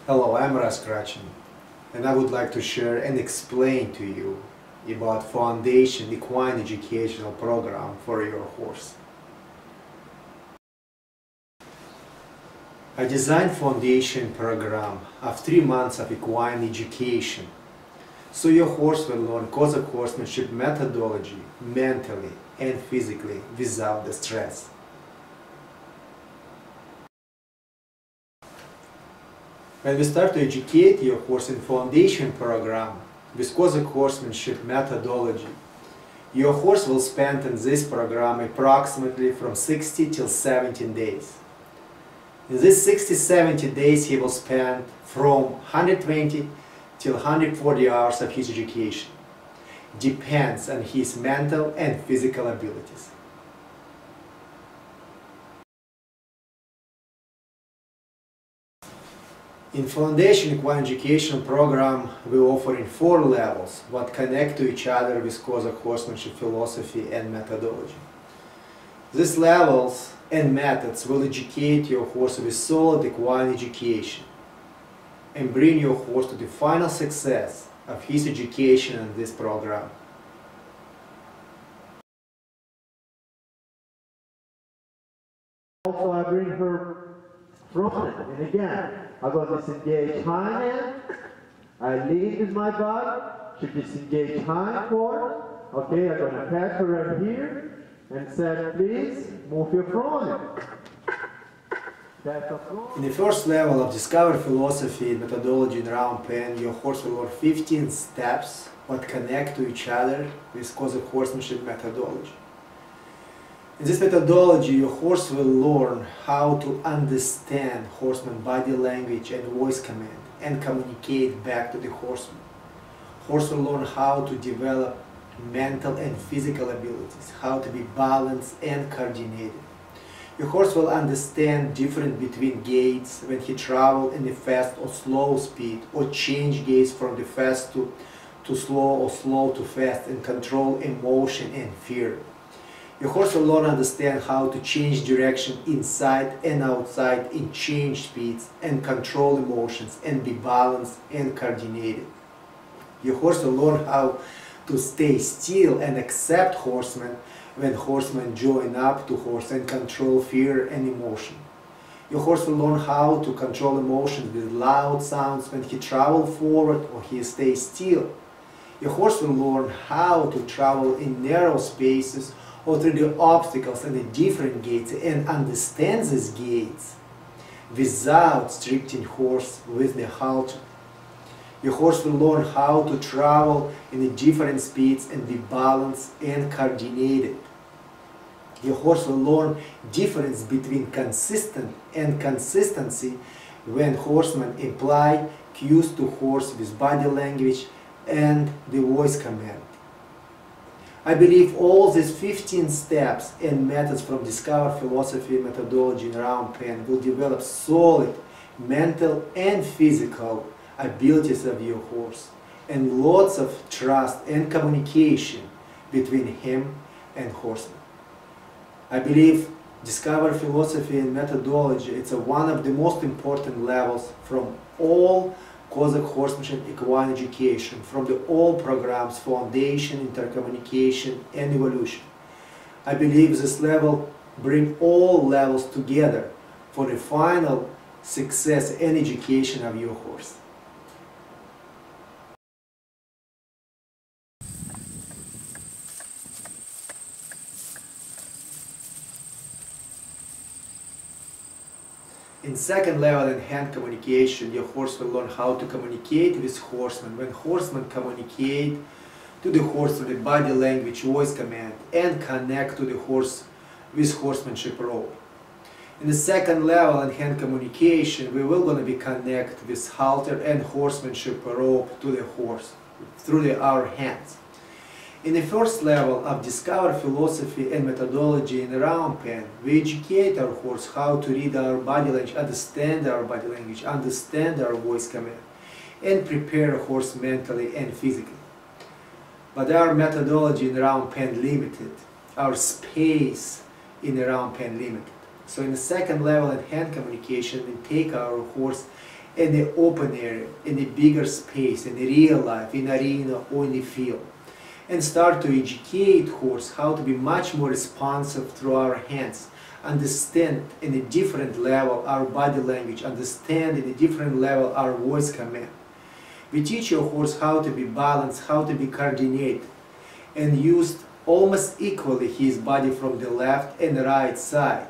Hello, I'm Ras Krachin, and I would like to share and explain to you about Foundation Equine Educational Program for your horse. I designed Foundation program of 3 months of equine education, so your horse will learn Cossack horsemanship methodology mentally and physically without the stress. When we start to educate your horse in Foundation program with Cossack horsemanship methodology, your horse will spend in this program approximately from 60 till 17 days. In these 60-70 days he will spend from 120 till 140 hours of his education. Depends on his mental and physical abilities. In Foundation Equine Education program, we offer in 4 levels what connect to each other with Cossack horsemanship philosophy and methodology. These levels and methods will educate your horse with solid equine education and bring your horse to the final success of his education in this program. Also, I bring her front, and again, I go disengage hind end, I lead with my body, she disengage hind forward, okay, I'm going to pat her right here, and say, please, move your front. In the first level of Discover Philosophy and Methodology in Round Pen, your horse will learn 15 steps that connect to each other with Cossack horsemanship methodology. In this methodology, your horse will learn how to understand horseman body language and voice command and communicate back to the horseman. Horse will learn how to develop mental and physical abilities, how to be balanced and coordinated. Your horse will understand difference between gaits when he travels in a fast or slow speed, or change gaits from the fast to slow or slow to fast, and control emotion and fear. Your horse will learn understand how to change direction inside and outside in change speeds and control emotions and be balanced and coordinated. Your horse will learn how to stay still and accept horsemen when horsemen join up to horse and control fear and emotion. Your horse will learn how to control emotions with loud sounds when he travels forward or he stays still. Your horse will learn how to travel in narrow spaces or through the obstacles and the different gates and understand these gates without restricting horse with the halter. Your horse will learn how to travel in the different speeds and be balanced and coordinated. Your horse will learn difference between consistent and consistency when horsemen apply cues to horse with body language and the voice command. I believe all these 15 steps and methods from Discover Philosophy and Methodology in Round Pen will develop solid mental and physical abilities of your horse and lots of trust and communication between him and horseman. I believe Discover Philosophy and Methodology is one of the most important levels from all Cossack horsemanship equine education, from the all programs, Foundation, Intercommunication and Evolution. I believe this level bring all levels together for the final success and education of your horse. In second level in hand communication, your horse will learn how to communicate with horsemen when horsemen communicate to the horse through the body language, voice command, and connect to the horse with horsemanship rope. In the second level in hand communication, we will going to be connect with halter and horsemanship rope to the horse through our hands. In the first level of Discover Philosophy and Methodology in Round Pen, we educate our horse how to read our body language, understand our body language, understand our voice command, and prepare a horse mentally and physically. But our methodology in Round Pen limited, our space in the Round Pen limited. So in the second level in hand communication, we take our horse in the open area, in the bigger space, in the real life, in arena or in the field. And start to educate horse how to be much more responsive through our hands, understand in a different level our body language, understand in a different level our voice command. We teach your horse how to be balanced, how to be coordinated, and used almost equally his body from the left and right side.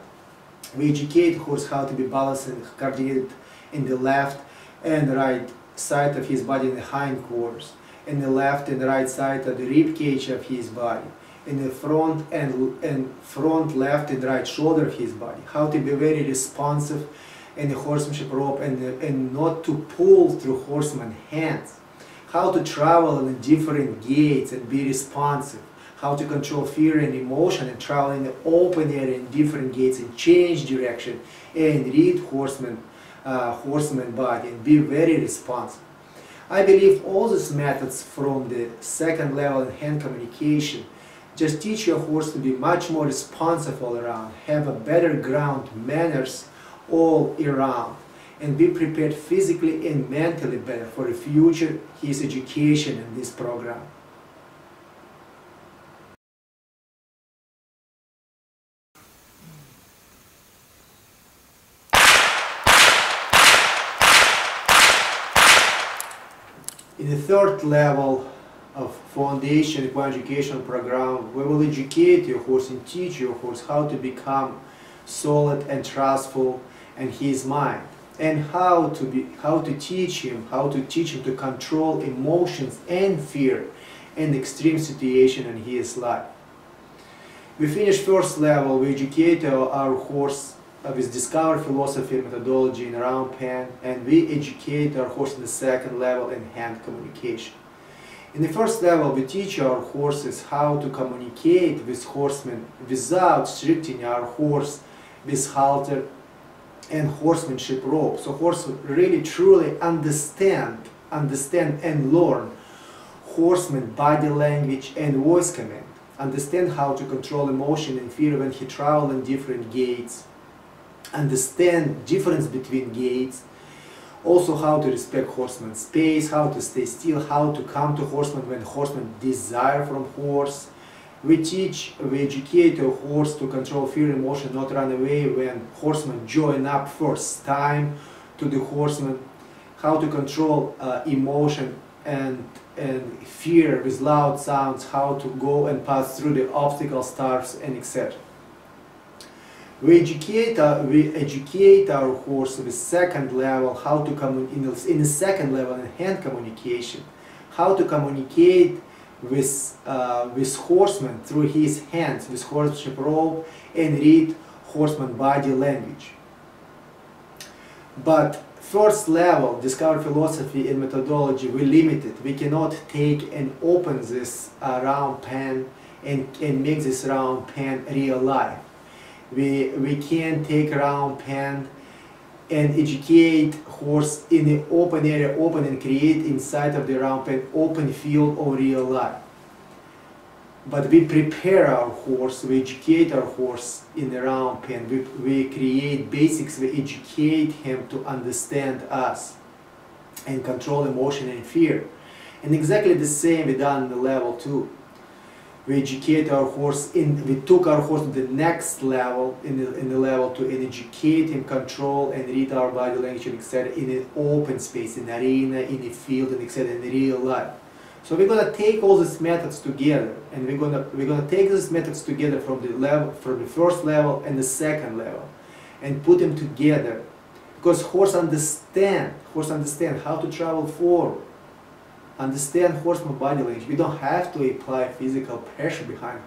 We educate horse how to be balanced and coordinated in the left and right side of his body in the hindquarters, in the left and right side of the rib cage of his body, in the front and front left and right shoulder of his body, how to be very responsive in the horsemanship rope and not to pull through horseman's hands, how to travel in different gaits and be responsive, how to control fear and emotion and travel in the open area in different gaits and change direction and read horseman body and be very responsive. I believe all these methods from the second level in hand communication just teach your horse to be much more responsive all around, have a better ground manners all around, and be prepared physically and mentally better for the future his education in this program. In the third level of foundation equine education program, we will educate your horse and teach your horse how to become solid and trustful in his mind, and how to teach him to control emotions and fear in extreme situation in his life. We finish first level. We educate our horse with discover philosophy and methodology in round pen, and we educate our horse in the second level in hand communication. In the first level, we teach our horses how to communicate with horsemen without restricting our horse with halter and horsemanship rope. So horse really truly understand and learn horseman body language and voice command. Understand how to control emotion and fear when he travels in different gaits. Understand difference between gaits. Also how to respect horseman's space, how to stay still, how to come to horseman when horseman desire from horse. We educate a horse to control fear, emotion, not run away when horseman join up first time to the horseman. How to control emotion and fear with loud sounds, how to go and pass through the obstacle stars, and etc. We educate our horse with second level how to in the second level in hand communication, how to communicate with horseman through his hands, with horsemanship rope, and read horseman body language. But first level, discover philosophy and methodology, we limit it. We cannot take and open this round pen and make this round pen real life. We can't take a round pen and educate horse in the open area, open and create inside of the round pen open field or real life. But we prepare our horse, we educate our horse in the round pen, we create basics, we educate him to understand us and control emotion and fear. And exactly the same we done in the level 2. We educate our horse we took our horse to the next level in the level 2 and educate him, control and read our body language and etc. in an open space, in arena, in the field and etc. in real life. So we're gonna take all these methods together, and we're gonna take these methods together from the first level and the second level, and put them together, because horse understand how to travel forward. Understand horseman body language. We don't have to apply physical pressure behind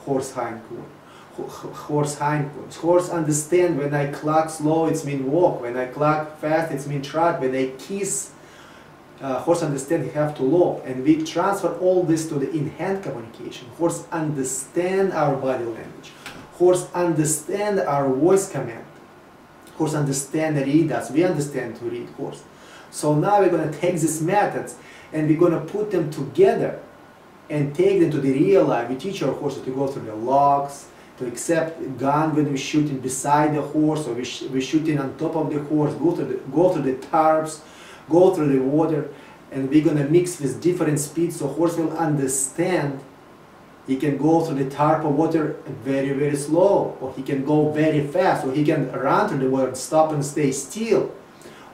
horse hindquarters. Horse understand when I clock slow, it's mean walk. When I clock fast, it's mean trot. When I kiss, horse understand he have to lock. And we transfer all this to the in-hand communication. Horse understand our body language. Horse understand our voice command. Horse understand and read us. We understand to read horse. So now we're going to take these methods and we're going to put them together and take them to the real life. We teach our horses to go through the logs, to accept gun when we're shooting beside the horse, or we're shooting on top of the horse, go through the tarps, go through the water, and we're gonna mix with different speeds so horse will understand he can go through the tarp of water very, very slow, or he can go very fast, or he can run through the water and stop and stay still,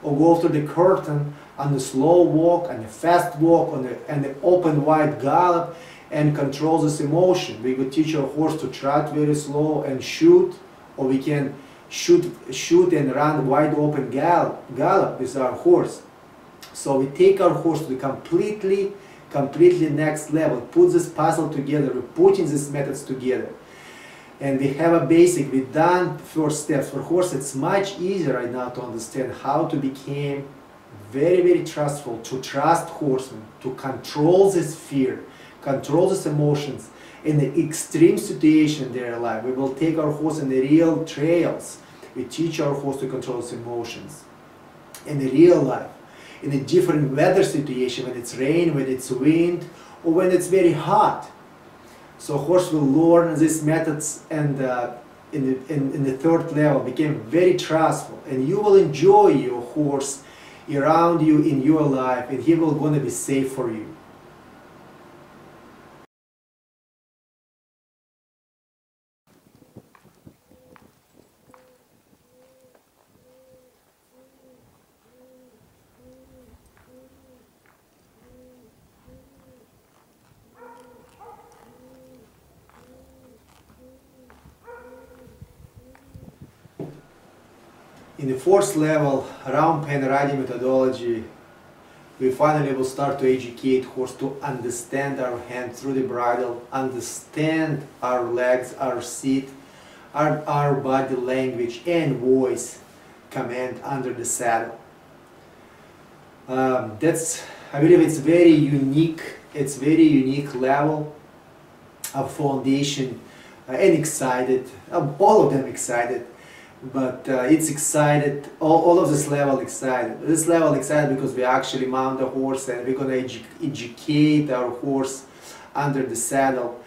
or go through the curtain on the slow walk, and the fast walk, and the open wide gallop, and control this emotion. We could teach our horse to trot very slow and shoot, or we can shoot and run wide open gallop with our horse. So we take our horse to the completely next level, put this puzzle together, we're putting these methods together. And we have a basic, we've done first steps. For horse, it's much easier right now to understand how to become very, very trustful, to trust horsemen, to control this fear, control these emotions in the extreme situation in their life. We will take our horse in the real trails. We teach our horse to control its emotions in the real life, in a different weather situation, when it's rain, when it's wind, or when it's very hot. So horse will learn these methods, and in the third level became very trustful, and you will enjoy your horse around you in your life, and he will gonna be safe for you. In the fourth level, round pen riding methodology, we finally will start to educate horse to understand our hand through the bridle, understand our legs, our seat, our body language and voice command under the saddle. I believe it's very unique. It's very unique level of foundation, and excited. All of them excited. But it's excited, all of this level excited. This level excited because we actually mount the horse, and we're going to educate our horse under the saddle,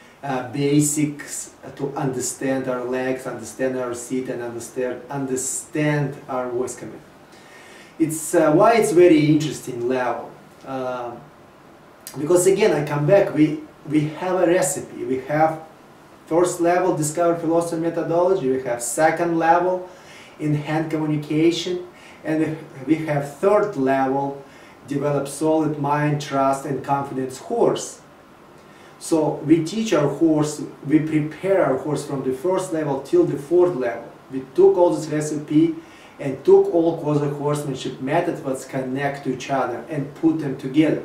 basics to understand our legs, understand our seat, and understand our voice command. It's why it's very interesting level. Because again, I come back, we have a recipe. We have first level, discover philosophy methodology. We have second level, in hand communication. And we have third level, develop solid mind, trust, and confidence horse. So we teach our horse, we prepare our horse from the first level till the fourth level. We took all this recipe and took all Cossack horsemanship methods that connect to each other and put them together.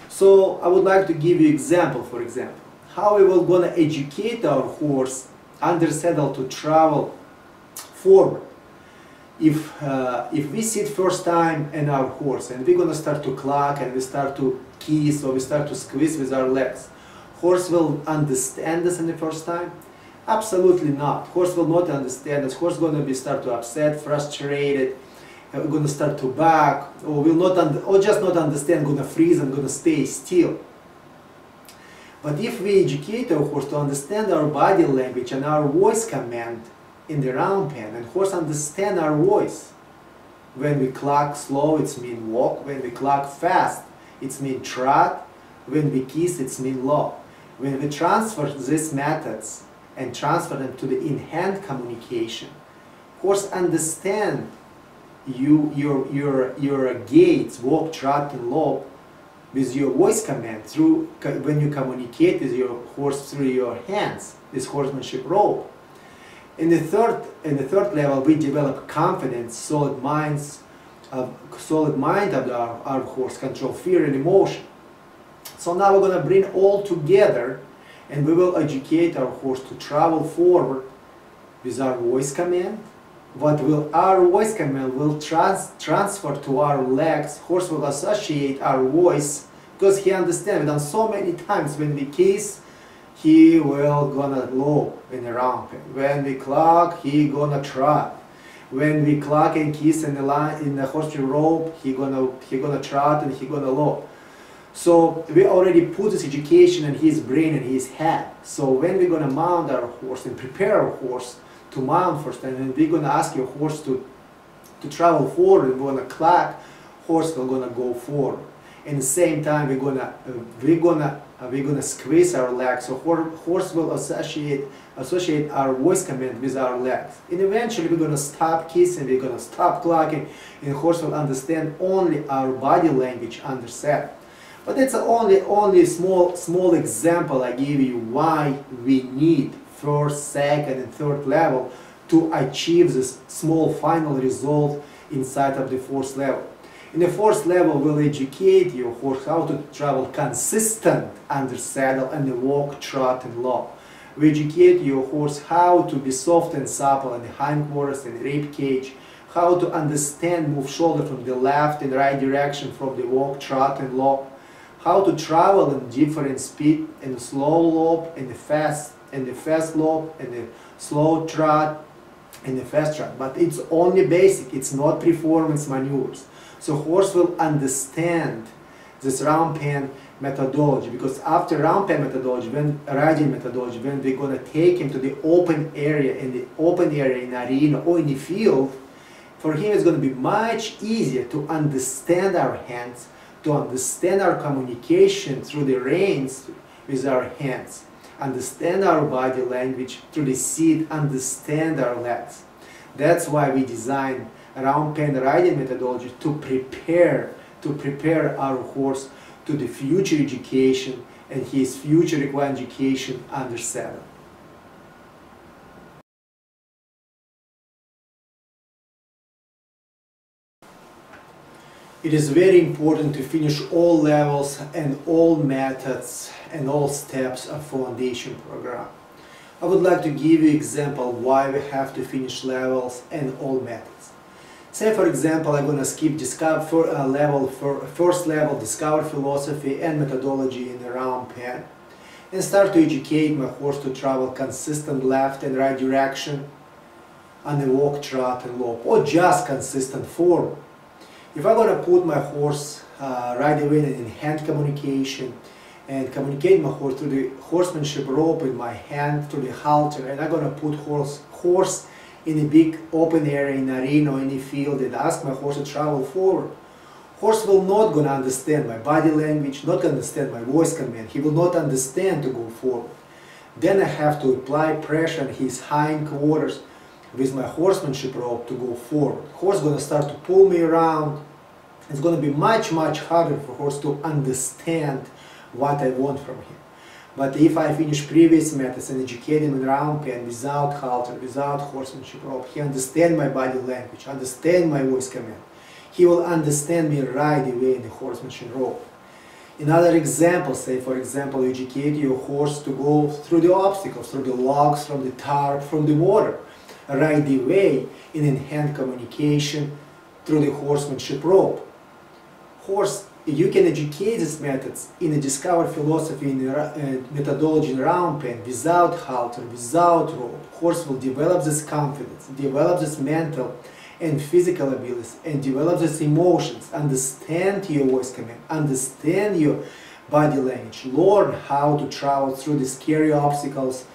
So I would like to give you example, for example. How we will gonna educate our horse under saddle to travel forward. If we sit first time in our horse and we're gonna start to clock and we start to kiss or we start to squeeze with our legs, horse will understand this in the first time? Absolutely not. Horse will not understand this. Horse gonna be start to upset, frustrated, gonna start to back, or will not or just not understand, gonna freeze and gonna stay still. But if we educate our horse to understand our body language and our voice command in the round pen, and horse understand our voice. When we clock slow, it's mean walk. When we clock fast, it's mean trot. When we kiss, it's mean low. When we transfer these methods and transfer them to the in-hand communication, horse understand your gaits, walk, trot, and lope, with your voice command through when you communicate with your horse through your hands, this horsemanship rope. In the third level, we develop confidence, solid mind of our horse, control fear and emotion. So now we're going to bring all together, and we will educate our horse to travel forward with our voice command. What will our voice command will transfer to our legs. Horse will associate our voice because he understands. We've done so many times when we kiss, he will gonna lope in the round pen. When we clock, he gonna trot. When we clock and kiss in the line in the horse rope, he gonna trot and he gonna lope. So we already put this education in his brain and his head. So when we're going to mount our horse and prepare our horse to mount first, and then we're going to ask your horse to travel forward, and we're going to clack, horse will going to go forward. And at the same time, we're gonna squeeze our legs. So horse will associate our voice command with our legs. And eventually, we're gonna stop kissing, we're gonna stop clacking, and horse will understand only our body language under saddle. But it's only small example I give you why we need first, second, and third level to achieve this small final result inside of the fourth level. In the fourth level, we'll educate your horse how to travel consistent under saddle and the walk, trot, and lope. We educate your horse how to be soft and supple in the hindquarters and rib cage, how to understand move shoulder from the left and right direction from the walk, trot, and lope, how to travel in different speed in the slow lope, in the fast lope, and the slow trot, and the fast trot. But it's only basic. It's not performance maneuvers. So horse will understand this round pen methodology, because after round pen methodology, when riding methodology, when we're going to take him to the open area, in arena or in the field, for him it's going to be much easier to understand our hands, to understand our communication through the reins with our hands, understand our body language through the seat, understand our legs. That's why we designed round pen riding methodology to prepare our horse to the future education and his future equine education under saddle. It is very important to finish all levels and all methods and all steps of foundation program. I would like to give you an example why we have to finish levels and all methods. Say for example, I'm going to skip first level discover philosophy and methodology in the round pen and start to educate my horse to travel consistent left and right direction on the walk, trot, and lope, or just consistent forward. If I'm going to put my horse right away in hand communication and communicate my horse through the horsemanship rope in my hand through the halter, and I'm going to put horse in a big open area, in arena or in a field, and ask my horse to travel forward, horse will not going to understand my body language, not going to understand my voice command. He will not understand to go forward. Then I have to apply pressure on his hindquarters with my horsemanship rope to go forward. Horse going to start to pull me around. It's going to be much harder for horse to understand what I want from him. But if I finish previous methods and educate him in round pen without halter, without horsemanship rope, he understands my body language, understands my voice command. He will understand me right away in the horsemanship rope. Another example, say for example, educate your horse to go through the obstacles, through the logs, from the tar, from the water, right away in hand communication through the horsemanship rope. Horse, you can educate these methods in a discover philosophy in a methodology in round pen without halter, without rope. Horse will develop this confidence, develop this mental and physical abilities, and develop these emotions, understand your voice command, understand your body language, learn how to travel through the scary obstacles,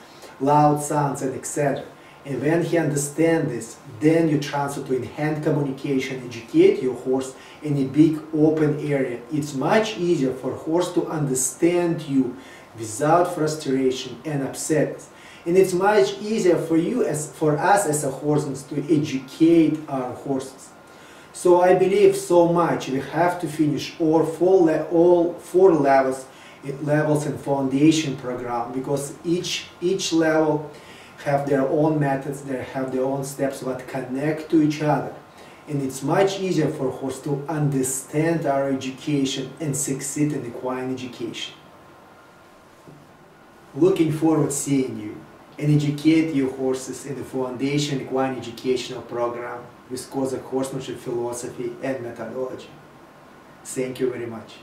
loud sounds, and etc. And when he understands this, then you transfer to hand communication, educate your horse in a big open area. It's much easier for horse to understand you without frustration and upsetness. And it's much easier for you, for us as a horseman, to educate our horses. So I believe so much we have to finish all four levels and foundation program, because each level have their own methods, they have their own steps that connect to each other. And it's much easier for horse to understand our education and succeed in equine education. Looking forward to seeing you and educate your horses in the foundation equine educational program with Kozak horsemanship philosophy and methodology. Thank you very much.